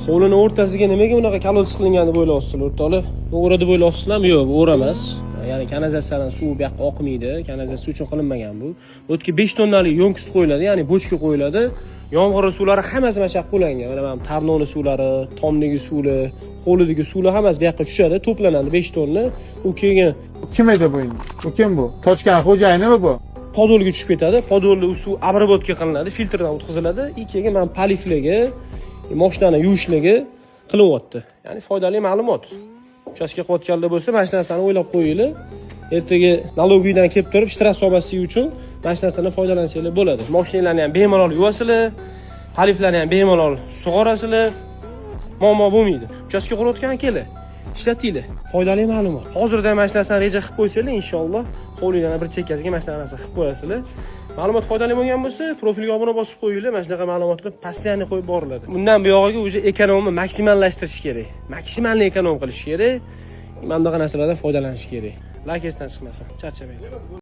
Hovlini o'rtasiga nimaga bunaqa kolodsiz qilingan deb o'ylayapsizlar, o'rtoqlar? To'g'ri deb o'ylayapsizlarmi? Yo'q, bu emas. Ya'ni kanalizatsiyadan suv bu yoqqa oqmaydi. Kanalizatsiya uchun qilinmagan bu. Bu yerga 5 tonnalik yo'nkist qo'yiladi, ya'ni bochka qo'yiladi. Yomg'ir suvlari hammasi mana shu yoqqa qo'yilgan. Mana bu Tarnoni suvlari, Tomdagi suvlar, Qo'lidagi suvlar hammasi bu yoqqa tushadi, to'planadi 5 tonna. U keyin kim edi bu endi? Bu kim bu? Tochkan xo'jayinimi bu? podolga tushib ketadi. Podolda u suv обработка qilinadi, filtrdan o'tkaziladi. Keyin mana palifligi, mashinani yuvishligi qilinyapti. Ya'ni foydali ma'lumot. Uchastka qotganlar bo'lsa, mana shu narsani o'ylab qo'yinglar. Ertaga налоговыйdan kelib turib, shtraf solmaslik uchun mana shu narsadan foydalansanglar bo'ladi. Mashinalarni ham bemalol yuvasizlar, paliflarni ham bemalol sug'orasizlar. Muammo bo'lmaydi. Uchastka qurayotgan akalar, ishlatinglar. Foydali ma'lumot. Hozirdan mana shu narsani reja qilib qo'ysanglar, inshaalloh hovlilarning bir chekkasiga mana shu narsa qilib qo'yasizlar. Ma'lumot foydali bo'lgan bo'lsa, profilga obuna bosib qo'yinglar. Mana shunaqa ma'lumotlar постоянно qo'yib boriladi. Bundan buyog'iga уже ekonomni maksimallashtirish kerak. Maksimalni ekonom qilish kerak. Mana bunaqa narsalardan foydalanish kerak. Lakesdan chiqmasin. Charchamaylik.